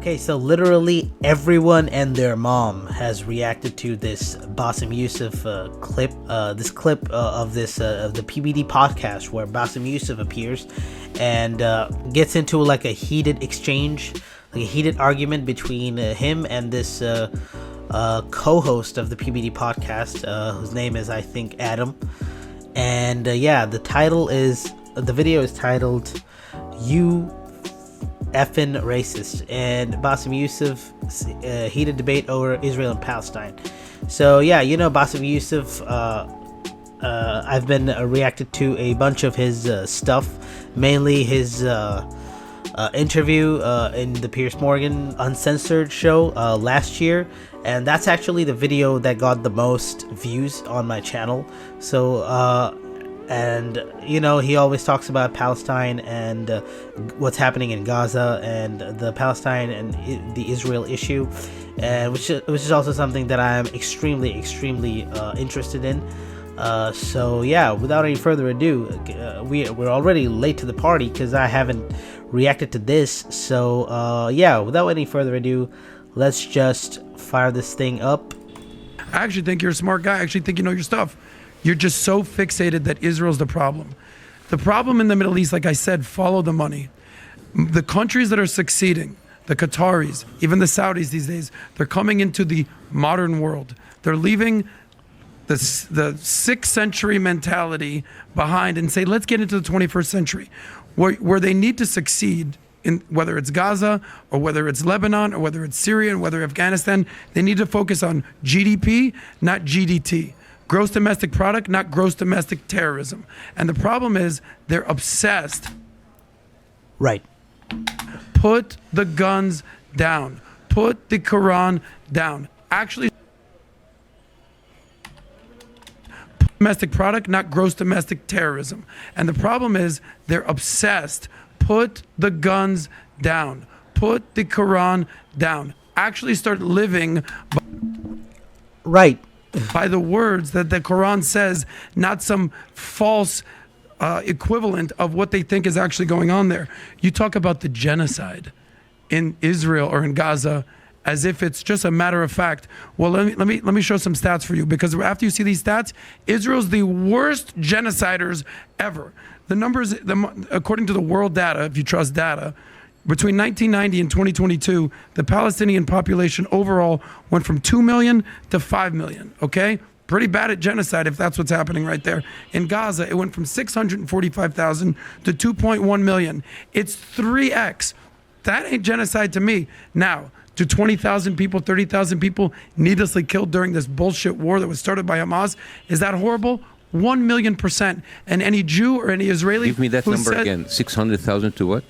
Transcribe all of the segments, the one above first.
Okay, so literally everyone and their mom has reacted to this Bassem Youssef clip. This clip of the PBD podcast where Bassem Youssef appears and gets into like a heated exchange, like a heated argument between him and this co-host of the PBD podcast, whose name is, I think, Adam. And the video is titled "You Effin' Racist," and Bassem Youssef heated debate over Israel and Palestine. So Bassem Youssef, I've been reacted to a bunch of his stuff, mainly his interview in the Piers Morgan Uncensored show last year, and that's actually the video that got the most views on my channel. So he always talks about Palestine and what's happening in Gaza and the Palestine and the Israel issue, and which is also something that I am extremely interested in. Without any further ado, we're already late to the party because I haven't reacted to this. So without any further ado, let's just fire this thing up. I actually think you're a smart guy. I actually think you know your stuff. You're just so fixated that Israel's the problem. The problem in the Middle East, like I said, follow the money. The countries that are succeeding, the Qataris, even the Saudis these days, they're coming into the modern world. They're leaving the 6th century mentality behind and say, let's get into the 21st century, where they need to succeed, in whether it's Gaza or whether it's Lebanon or whether it's Syria and whether Afghanistan. They need to focus on GDP, not GDT. Gross domestic product, not gross domestic terrorism. And the problem is they're obsessed. Right. Put the guns down. Put the Quran down. Actually, domestic product, not gross domestic terrorism. And the problem is they're obsessed. Put the guns down. Put the Quran down. Actually start living. Right. By the words that the Quran says, not some false equivalent of what they think is actually going on there. You talk about the genocide in Israel or in Gaza as if it's just a matter of fact. Well, let me show some stats for you, because after you see these stats, Israel's the worst genociders ever. The numbers, according to the world data, if you trust data, between 1990 and 2022, the Palestinian population overall went from 2 million to 5 million, okay? Pretty bad at genocide if that's what's happening right there. In Gaza, it went from 645,000 to 2.1 million. It's 3x. That ain't genocide to me. Now, to 20,000 people, 30,000 people needlessly killed during this bullshit war that was started by Hamas, is that horrible? 1,000,000%. And any Jew or any Israeli... Give me that number again. 600,000 to what?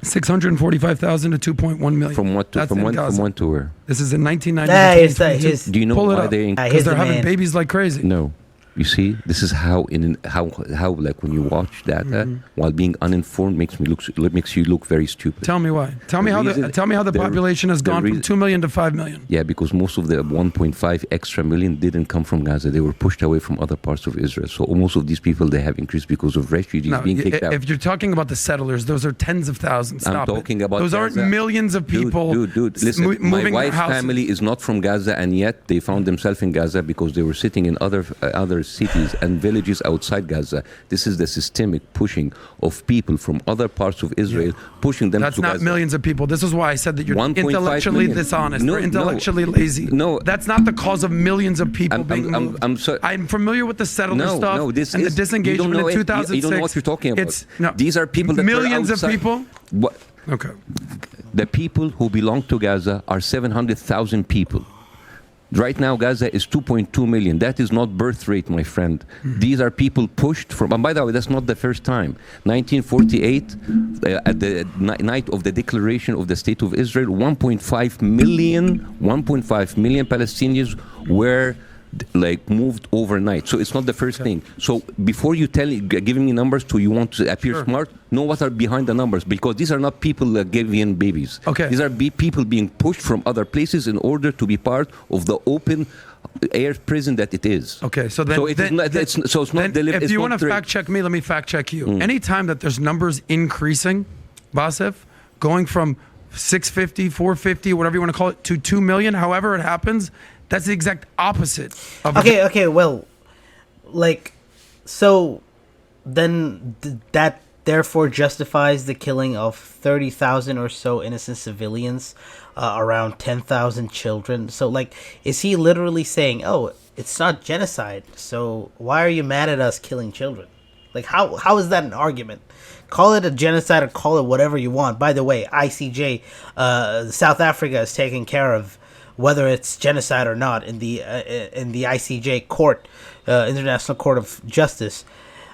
645,000 to 2.1 million. From what to, from when to where? This is in 1990. Do you know why they? Because they're having babies like crazy. No. You see, this is how like when you watch data while being uninformed makes you look very stupid. Tell me why. Tell me how the population has gone from 2 million to 5 million. Yeah, because most of the 1.5 extra million didn't come from Gaza. They were pushed away from other parts of Israel. So most of these people, they have increased because of refugees being kicked out. If you're talking about the settlers, those are tens of thousands. Stop I'm talking it. about those Gaza. Aren't millions of people. Dude, listen. My wife's family is not from Gaza, and yet they found themselves in Gaza because they were sitting in other cities and villages outside Gaza. This is the systemic pushing of people from other parts of Israel, pushing them to Gaza. That's not millions of people. This is why I said that you're intellectually dishonest or intellectually lazy. No, that's not the cause of millions of people being moved. I'm familiar with the settler stuff and the disengagement in 2006. You don't know what you're talking about. These are people that millions of people. What? Okay. The people who belong to Gaza are 700,000 people. Right now, Gaza is 2.2 million. That is not birth rate, my friend. These are people pushed from, and by the way, that's not the first time. 1948, at the night of the declaration of the State of Israel, 1.5 million Palestinians were moved overnight. So it's not the first thing. So before you giving me numbers you want to appear smart, know what are behind the numbers, because these are not people giving babies. Okay. These are people being pushed from other places in order to be part of the open air prison that it is. Okay, so then, it's not delivered. If you want to fact check me, let me fact check you. Anytime that there's numbers increasing, Bassem, going from 650, 450, whatever you want to call it, to 2 million, however it happens, that's the exact opposite of Okay, well, like, so then that therefore justifies the killing of 30,000 or so innocent civilians, around 10,000 children. So, like, is he literally saying, oh, it's not genocide, so why are you mad at us killing children? Like, how is that an argument? Call it a genocide or call it whatever you want. By the way, ICJ, South Africa is taking care of whether it's genocide or not in the ICJ court, International Court of Justice.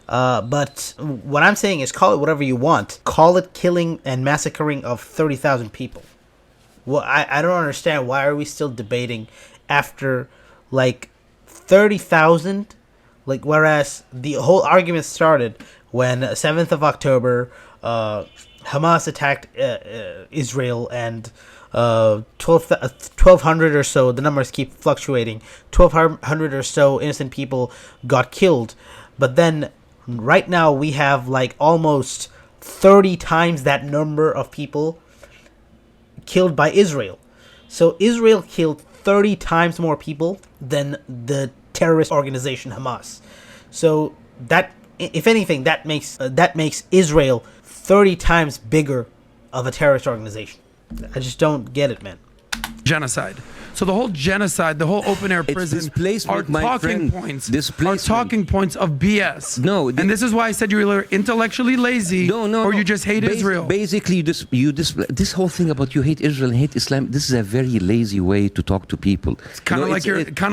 But what I'm saying is, call it whatever you want. Call it killing and massacring of 30,000 people. Well, I don't understand, why are we still debating after, like, 30,000? Like, whereas the whole argument started when 7th of October, Hamas attacked Israel, and 1,200 or so, the numbers keep fluctuating, 1,200 or so innocent people got killed. But then right now we have like almost 30 times that number of people killed by Israel. So Israel killed 30 times more people than the terrorist organization Hamas. So that, if anything, that makes Israel 30 times bigger of a terrorist organization. I just don't get it, man. Genocide. So the whole genocide, the whole open air prison are talking points. Are talking points of BS. No, and this is why I said you're intellectually lazy, or you just hate Israel. Basically, this whole thing about you hate Israel and hate Islam. This is a very lazy way to talk to people. It's kind of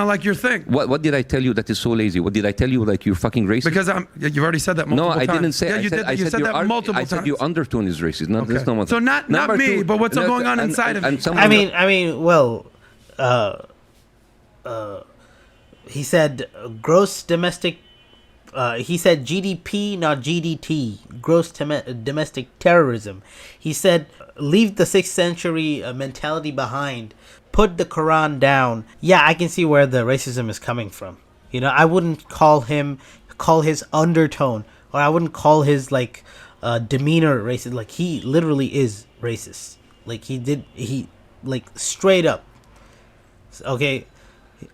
like your thing. What did I tell you that is so lazy? What did I tell you, like you're fucking racist? Because you've already said that multiple times. No, I didn't say. Yeah, you did. You said that multiple times. I said your undertone is racist. No, that's not what. So not me, but what's going on inside of me. I mean, well. He said gross domestic. He said GDP, not GDT. Gross domestic terrorism. He said leave the 6th century mentality behind. Put the Quran down. Yeah, I can see where the racism is coming from. You know, I wouldn't call his undertone, or I wouldn't call his demeanor racist. Like, he literally is racist. Like, he straight up. Okay,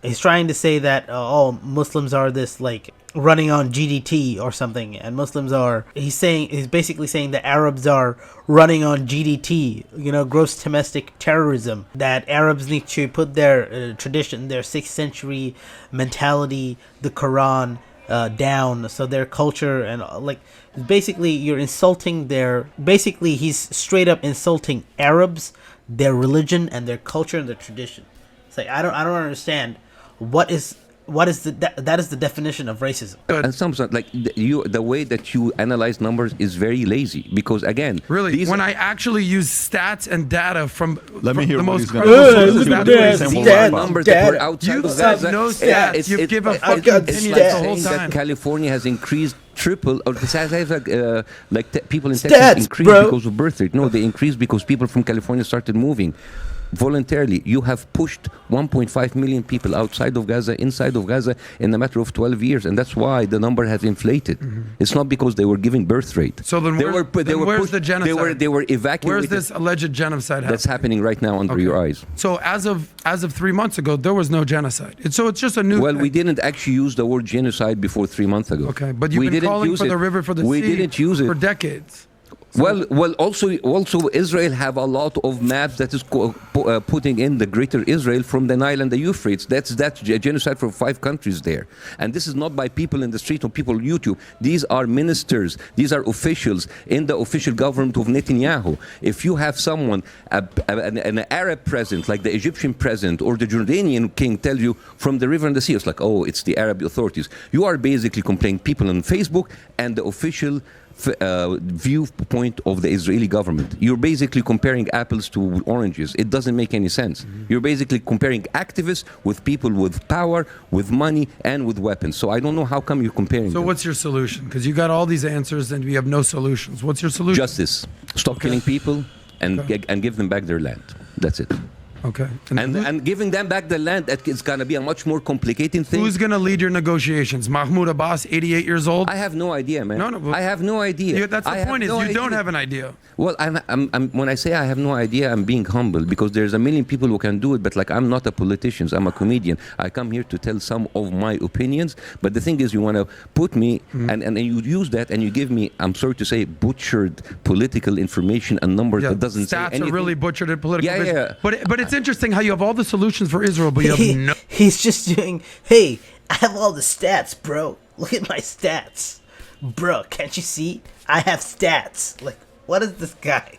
he's trying to say that Muslims are this running on GDT or something, and he's basically saying that Arabs are running on GDT, gross domestic terrorism, that Arabs need to put their tradition, their 6th century mentality, the Quran down, so their culture, and basically you're insulting he's straight up insulting Arabs, their religion and their culture and their tradition. It's like, I don't understand what is that is the definition of racism. And some the way that you analyze numbers is very lazy, because again, really, when I actually use stats and data from the most credible numbers that were outside you of said Gaza. no stats. You give a fucking opinion the whole time. That California has increased triple, or people in Texas increased because of birth rate. No, they increased because people from California started moving voluntarily. You have pushed 1.5 million people outside of Gaza, inside of Gaza, in a matter of 12 years, and that's why the number has inflated. Mm-hmm. It's not because they were giving birth rate. So then, where's the genocide? They were evacuated. Where's this alleged genocide happening? That's happening right now under your eyes. So as of 3 months ago, there was no genocide. So it's just a new. Well, we didn't actually use the word genocide before 3 months ago. Okay, but you've been calling for the river for the sea. We didn't use it for decades. So well, also Israel have a lot of maps that is putting in the greater Israel from the Nile and the Euphrates. That's genocide for 5 countries there. And this is not by people in the street or people on YouTube. These are ministers. These are officials in the official government of Netanyahu. If you have someone, an Arab president, like the Egyptian president or the Jordanian king, tell you from the river and the sea, it's like, oh, it's the Arab authorities. You are basically complaining people on Facebook and the official viewpoint of the Israeli government. You're basically comparing apples to oranges. It doesn't make any sense. Mm-hmm. You're basically comparing activists with people with power, with money, and with weapons. So I don't know how come you're comparing them. What's your solution? Because you got all these answers and we have no solutions. What's your solution? Justice. Stop killing people and give them back their land. That's it. Okay. And giving them back the land, it's going to be a much more complicated thing. Who's going to lead your negotiations? Mahmoud Abbas, 88 years old? I have no idea, man. No. I have no idea. That's the point, is you don't have an idea. Well, when I say I have no idea, I'm being humble, because there's a million people who can do it, but like, I'm not a politician, I'm a comedian. I come here to tell some of my opinions, but the thing is, you want to put me, and you use that, and you give me, I'm sorry to say, butchered political information and numbers that doesn't say anything. Stats are really butchered in political. Yeah. But it's interesting how you have all the solutions for Israel, but you have no. He's just doing, hey, I have all the stats, bro. Look at my stats. Bro, can't you see? I have stats. Like, what is this guy?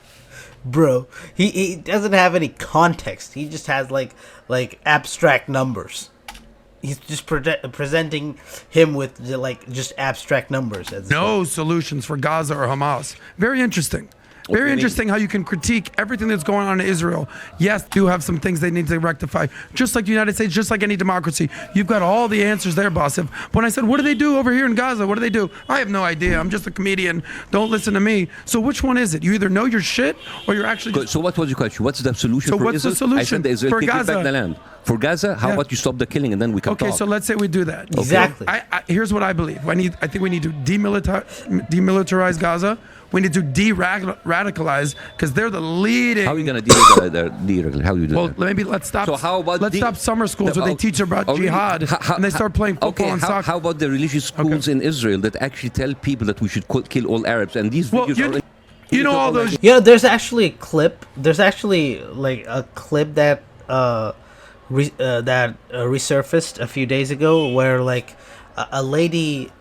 Bro, he doesn't have any context. He just has like abstract numbers. He's just presenting him with like just abstract numbers. No solutions for Gaza or Hamas. Very interesting. Very interesting how you can critique everything that's going on in Israel. Yes, do have some things they need to rectify. Just like the United States, just like any democracy. You've got all the answers there, Bassem. When I said, what do they do over here in Gaza? What do they do? I have no idea. I'm just a comedian. Don't listen to me. So which one is it? You either know your shit or you're actually just... So what was your question? What's the solution for Israel? So what's the solution I said the Israel for take Gaza? back the land. For Gaza, how about you stop the killing and then we can talk? Okay, so let's say we do that. Exactly. Here's what I believe. I think we need to demilitarize Gaza. We need to de-radicalize, because they're the leading. How are you going to de-radicalize? How do you do that? Well, maybe let's stop. So how about stop summer schools where they teach about jihad and they start playing football and soccer. How about the religious schools in Israel that actually tell people that we should kill all Arabs? And these videos are... You know all those... Yeah, there's actually a clip. There's actually like a clip that resurfaced a few days ago where like a lady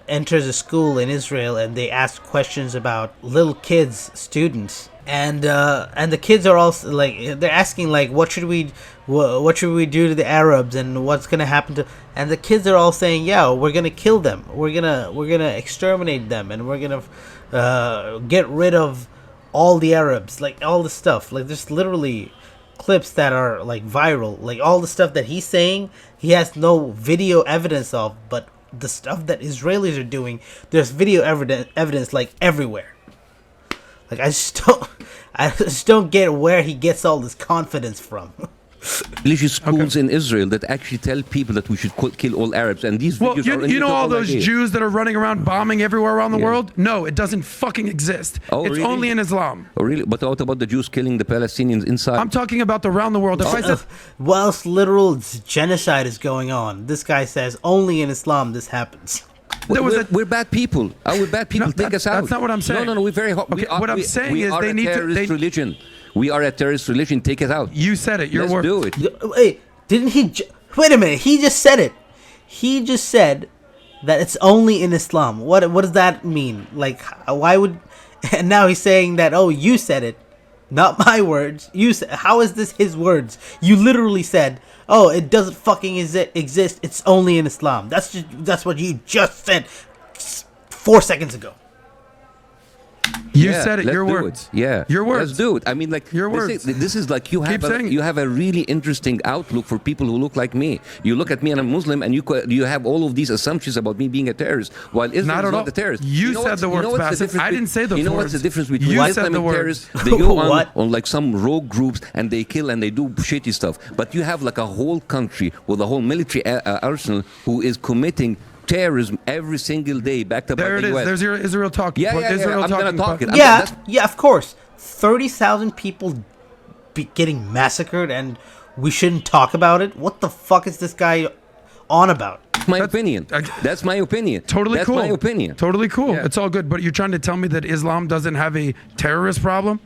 enters a school in Israel and they ask questions about little kids, students, and the kids are also like, they're asking like, what should we do to the Arabs and what's gonna happen to, and the kids are all saying, yeah, we're gonna kill them, we're gonna exterminate them, and we're gonna get rid of all the Arabs, like all the stuff. Like there's literally clips that are like viral, like all the stuff that he's saying he has no video evidence of, but the stuff that Israelis are doing, there's video evidence like everywhere. Like I just don't get where he gets all this confidence from. Religious schools in Israel that actually tell people that we should kill all Arabs, and these videos are... You know all those Jews that are running around bombing everywhere around the world? No, it doesn't fucking exist. It's only in Islam. Oh, really? But what about the Jews killing the Palestinians inside? I'm talking about around the world. If I said, whilst literal genocide is going on, this guy says only in Islam this happens. We're bad people. We're bad people. Take us out. That's not what I'm saying. No, we're very hot. Okay, what I'm saying is they need to... religion. We are a terrorist religion. Take it out. You said it. Your word. Let's do it. Wait, didn't he... Wait a minute. He just said it. He just said that it's only in Islam. What does that mean? Like, why would... And now he's saying that, oh, you said it. Not my words. You said... How is this his words? You literally said, oh, it doesn't fucking exist. It's only in Islam. That's what you just said 4 seconds ago. You said it. Your words. Yeah. Your words. Let's do it. I mean, like, your words. This is like you have a really interesting outlook for people who look like me. You look at me and I'm Muslim, and you have all of these assumptions about me being a terrorist, while Islam is not the terrorist. You said the words, Bassem. I didn't say the words. You know what's the difference between Islam and terrorists? They go on like some rogue groups and they kill and they do shitty stuff. But you have like a whole country with a whole military arsenal who is committing terrorism every single day, backed up by the US. There it is. There's your Israel talking. Yeah. I'm gonna talk it. Yeah, of course. 30,000 people getting massacred, and we shouldn't talk about it. What the fuck is this guy on about? My opinion. That's my opinion. Totally cool. That's my opinion. Totally cool. Yeah. It's all good. But you're trying to tell me that Islam doesn't have a terrorist problem?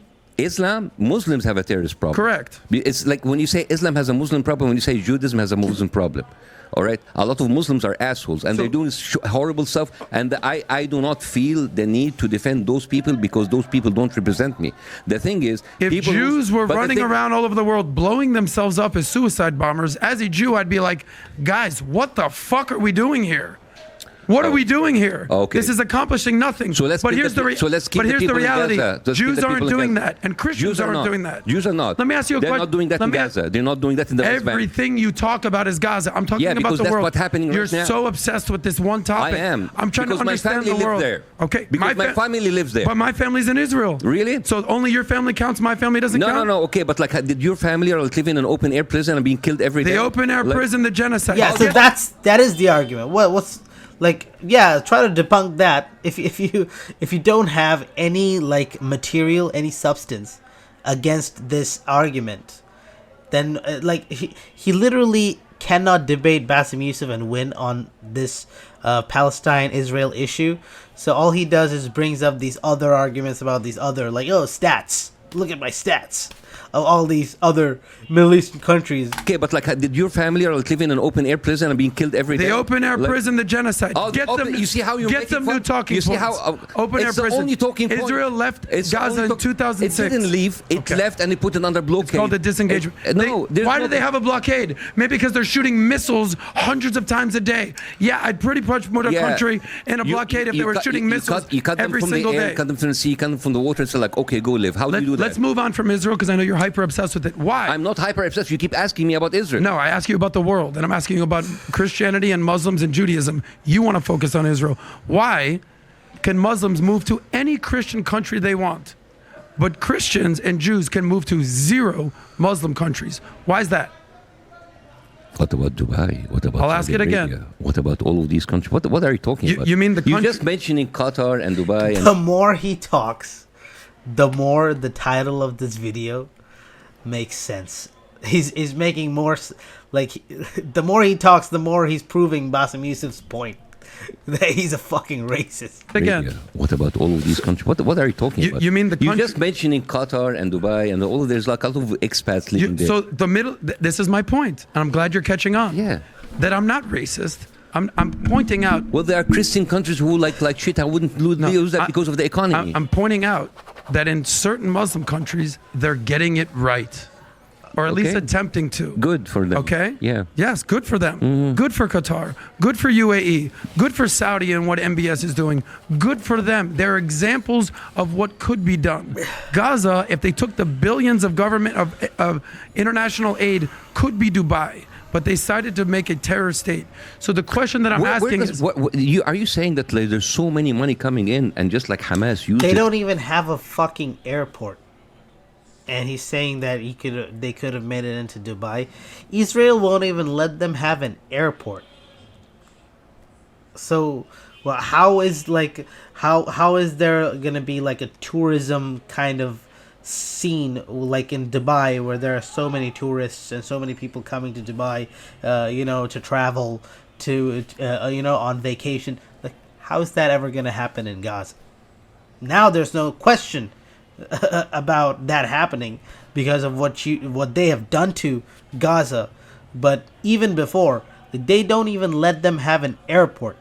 Muslims have a terrorist problem. Correct. It's like when you say Islam has a Muslim problem, when you say Judaism has a Muslim problem. All right, a lot of Muslims are assholes, and they're doing horrible stuff. And I do not feel the need to defend those people because those people don't represent me. The thing is, if Jews were running around all over the world blowing themselves up as suicide bombers, as a Jew, I'd be like, guys, what the fuck are we doing here? What are we doing here? Okay. This is accomplishing nothing. So let's but keep here's the, the so let's keep but the here's the people in reality. Gaza. Let's keep Jews the aren't people in doing Gaza. that, and Christians Jews are aren't not. doing that. Jews are not. Let me ask you a question. They're not doing that in Gaza. They're not doing that in the West Bank. Everything you talk about is Gaza. I'm talking Yeah, about because the that's world. what's happening right You're now. so obsessed with this one topic. I am. I'm trying because to understand my family the world. lives there. Okay. Because my family lives there. But my family's in Israel. Really? So only your family counts. My family doesn't count. No. Okay, but like, did your family are live in an open air prison and being killed every day? The open air prison, the genocide. Yeah, so that is the argument. What's like? Yeah, try to debunk that. If you don't have any like material, any substance against this argument, then like he literally cannot debate Bassem Youssef and win on this Palestine-Israel issue. So all he does is brings up these other arguments about these other like stats. Look at my stats of all these other Middle Eastern countries. Okay, but like, did your family are live in an open air prison and being killed every day? The open air Like- prison, the genocide. You see how you get some new talking You see points. how open air it's the prison. only talking point. Israel left It's the Gaza only in 2006. It didn't leave. It Okay. left and it put it under blockade. It's called a disengagement. No, why do they have a blockade? Maybe because they're shooting missiles hundreds of times a day. Yeah, I'd pretty much put a country in a blockade if they were shooting missiles you cut them every from single the air, day. cut them from the sea, cut them from the water. It's like, okay, go live. How do you do that? Let's move on from Israel because I know you're hyper obsessed with it. Why? I'm not hyper obsessed. You keep asking me about Israel. No, I ask you about the world, and I'm asking you about Christianity and Muslims and Judaism. You want to focus on Israel. Why can Muslims move to any Christian country they want, but Christians and Jews can move to 0 Muslim countries? Why is that? What about Dubai? What about I'll ask Saudi it again. Arabia? What about all of these countries? What are you talking about? You mean the You're country- just mentioning Qatar and Dubai. And The more he talks, the more the title of this video makes sense. He's making more like the more he talks, the more he's proving Bassem Youssef's point that he's a fucking racist. Again. Arabia. What about all of these countries? What are you talking about? You mean the You're country- just mentioning Qatar and Dubai and all of there's like a lot of expats living there. So the middle. This is my point, and I'm glad you're catching on. Yeah. That I'm not racist. I'm pointing out. Well, there are Christian countries who like shit. I wouldn't use that because of the economy. I'm pointing out that in certain Muslim countries, they're getting it right. Or at least Okay. attempting to. Good for them. Okay? Yeah. Yes, good for them. Good for Qatar. Good for UAE. Good for Saudi and what MBS is doing. Good for them. They're examples of what could be done. Gaza, if they took the billions of government of international aid, could be Dubai. But they decided to make a terror state. So the question that I'm asking is, are you saying that like, there's so many money coming in and just like Hamas use They it? don't even have a fucking airport. And he's saying that they could have made it into Dubai. Israel won't even let them have an airport. So, well, how is there gonna be like a tourism kind of scene like in Dubai where there are so many tourists and so many people coming to Dubai, to travel to, on vacation? Like, how is that ever gonna happen in Gaza? Now there's no question about that happening because of what they have done to Gaza. But even before, they don't even let them have an airport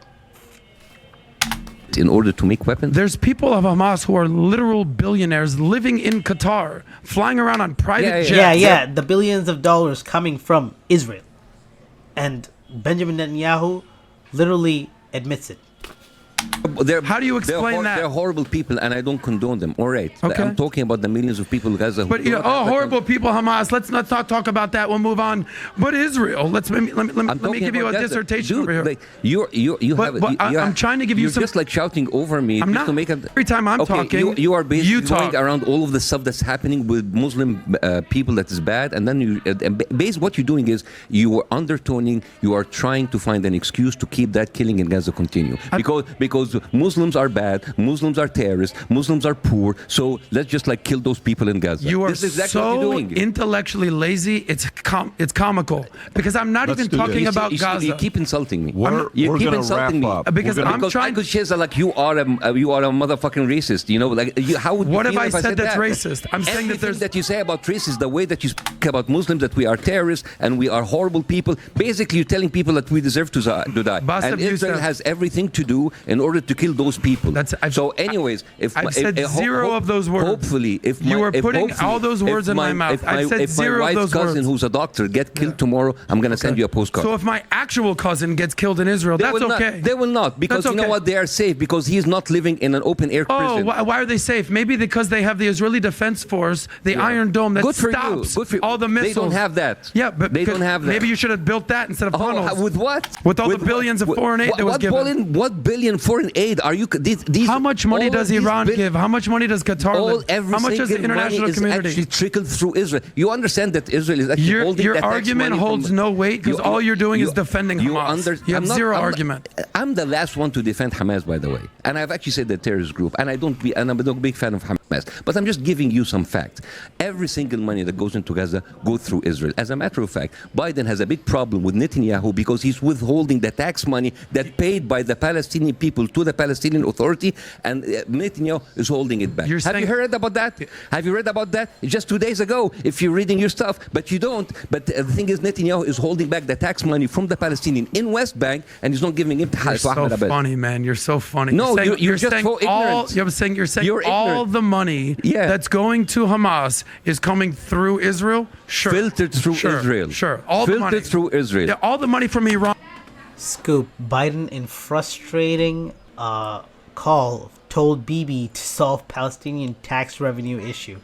in order to make weapons? there's people of Hamas who are literal billionaires living in Qatar, flying around on private jets. Yeah, the billions of dollars coming from Israel. And Benjamin Netanyahu literally admits it. How do you explain that? They're horrible people, and I don't condone them. All right, Okay. I'm talking about the millions of people in Gaza. But horrible people, Hamas. Let's not talk about that. We'll move on. But Israel, let me give you a dissertation over here. Like, I'm trying to give you some. You're just like shouting over me. I'm just not. To make Every time I'm talking, you are basically going talk. around all of the stuff that's happening with Muslim people that is bad, and then what you're doing is you are undertoning. You are trying to find an excuse to keep that killing in Gaza continue because Muslims are bad, Muslims are terrorists, Muslims are poor. So let's just like kill those people in Gaza. You are this is exactly what so you're doing. intellectually lazy. It's comical because I'm not even talking about Gaza. You keep insulting me. We're You keep gonna insulting wrap me up. Because I'm trying. I could say like you are a motherfucking racist. You know, like how would you What feel have I if said that's that? racist? I'm saying that Everything there's. that you say about racism, the way that you speak about Muslims, that we are terrorists and we are horrible people. Basically, you're telling people that we deserve to die. Bassem And Israel Youssef. has everything to do in order to kill those people. Anyways, if I've said zero of those words. Hopefully, if you were putting all those words in my mouth, I said zero of those words. If my wife's cousin, who's a doctor, get killed tomorrow, I'm going to send you a postcard. So if my actual cousin gets killed in Israel, that's okay. They will not, because you know what? They are safe, because he's not living in an open air prison. Why are they safe? Maybe because they have the Israeli Defense Force, the Iron Dome that stops all the missiles. They don't have that. Yeah, but they don't have that. Maybe you should have built that instead of tunnels. With what? With all the billions of foreign aid that was given. What billion foreign aid are you? How much money does Iran give? How much money does Qatar give? How much does the international community? Actually trickled through Israel. You understand that Israel is actually holding your argument holds no weight because all you're doing is defending Hamas. You have zero argument. I'm the last one to defend Hamas, by the way, and I've actually said the terrorist group, and I'm a big fan of Hamas. But I'm just giving you some facts. Every single money that goes into Gaza goes through Israel. As a matter of fact, Biden has a big problem with Netanyahu because he's withholding the tax money that paid by the Palestinian people to the Palestinian Authority, and Netanyahu is holding it back. Have you heard about that? Have you read about that? Just 2 days ago, if you're reading your stuff, but you don't. But the thing is, Netanyahu is holding back the tax money from the Palestinian in West Bank, and he's not giving it to Ahmed You're so funny, man. You're so funny. No, you're just so ignorant. You're saying all the money that's going to Hamas is coming through Israel? Sure. Filtered through Israel. Sure. All the money. Filtered through Israel. Yeah, all the money from Iran. Scoop. Biden in frustrating call told Bibi to solve Palestinian tax revenue issue.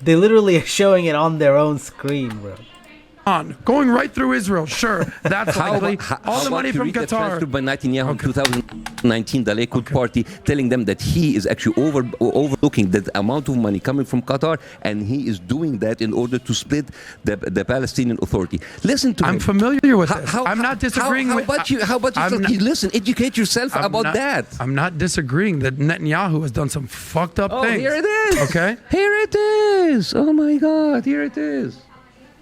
They literally are showing it on their own screen, bro. Going right through Israel, sure, that's likely. All the money from Qatar. Transferred by Netanyahu in 2019, the Likud party, telling them that he is actually overlooking the amount of money coming from Qatar, and he is doing that in order to split the Palestinian Authority. Listen to me. I'm familiar with this. I'm not disagreeing with. How about you? Listen, educate yourself about that. I'm not disagreeing that Netanyahu has done some fucked up things. Here it is. Okay. Here it is. Oh my God. Here it is.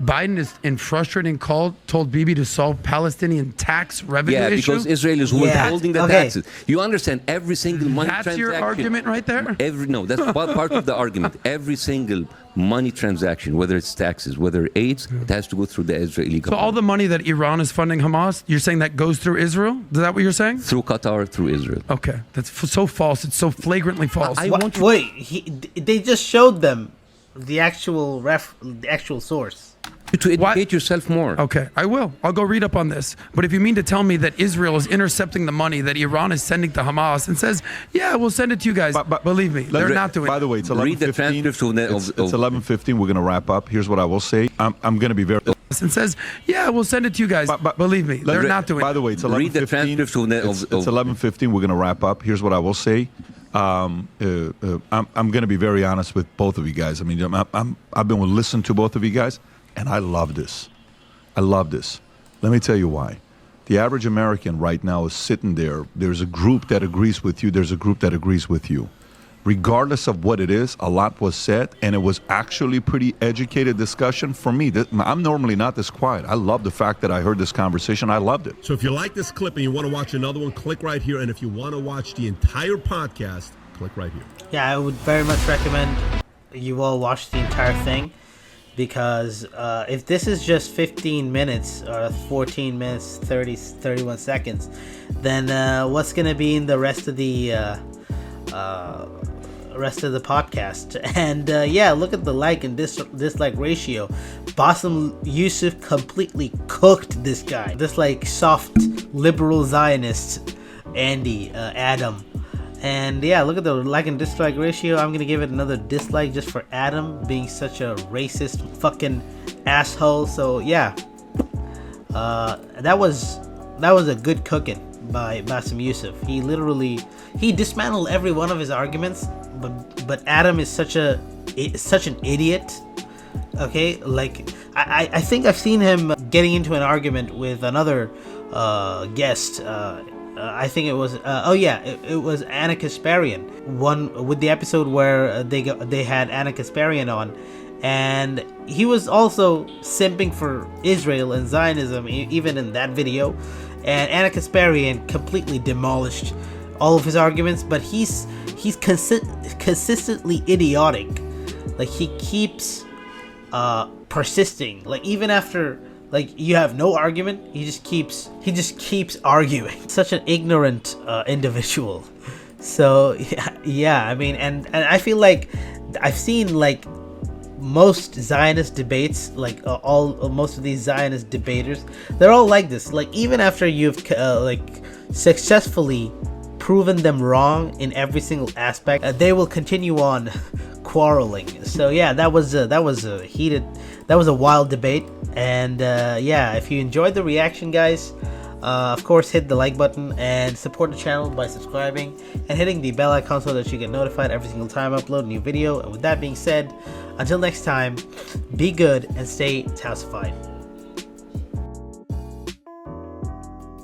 Biden is in frustrating call told Bibi to solve Palestinian tax revenue issue. Yeah, because Israel is withholding the taxes. You understand every single money transaction. That's your argument right there? That's part of the argument. Every single money transaction, whether it's taxes, whether aids, it has to go through the Israeli government. So all the money that Iran is funding Hamas, you're saying that goes through Israel? Is that what you're saying? Through Qatar, through Israel. Okay, that's so false. It's so flagrantly false. They just showed them the actual source. To educate yourself more. Okay, I will. I'll go read up on this. But if you mean to tell me that Israel is intercepting the money that Iran is sending to Hamas and says, yeah, we'll send it to you guys. But believe me, they're not doing it. By the way, it's 11:15. It's 11:15. We're going to wrap up. Here's what I will say. I'm going to be very... And says, yeah, we'll send it to you guys. But believe me, they're not doing it. By the way, it's 11:15. It's 11:15. We're going to wrap up. Here's what I will say. I'm going to be very honest with both of you guys. I mean, I've been listening to both of you guys, and I love this. I love this. Let me tell you why. The average American right now is sitting there. There's a group that agrees with you. There's a group that agrees with you. Regardless of what it is, a lot was said, and it was actually pretty educated discussion. For me, I'm normally not this quiet. I love the fact that I heard this conversation. I loved it. So if you like this clip and you want to watch another one, click right here. And if you want to watch the entire podcast, click right here. Yeah, I would very much recommend you all watch the entire thing, because if this is just 15 minutes or 14 minutes, 31 seconds, then what's going to be in the rest of the podcast? And yeah, look at the like and dislike ratio. Bassem Youssef completely cooked this guy, this like soft liberal Zionist Adam. And yeah, look at the like and dislike ratio. I'm gonna give it another dislike just for Adam being such a racist fucking asshole. So yeah, that was a good cooking by Bassem Youssef. He dismantled every one of his arguments, but Adam is such an idiot. Okay, like I think I've seen him getting into an argument with another guest. I think it was it was Anna Kasparian, one with the episode where they had Anna Kasparian on, and he was also simping for Israel and Zionism even in that video, and Anna Kasparian completely demolished all of his arguments. But he's consistently idiotic. Like he keeps persisting, like even after Like, you have no argument. He just keeps arguing. Such an ignorant individual. So yeah, I mean, and I feel like I've seen like most Zionist debates, like most of these Zionist debaters, they're all like this. Like, even after you've like successfully proven them wrong in every single aspect, they will continue on quarreling. So yeah, that was a wild debate. And yeah, if you enjoyed the reaction, guys, of course, hit the like button and support the channel by subscribing and hitting the bell icon so that you get notified every single time I upload a new video. And with that being said, until next time, be good and stay Tausified.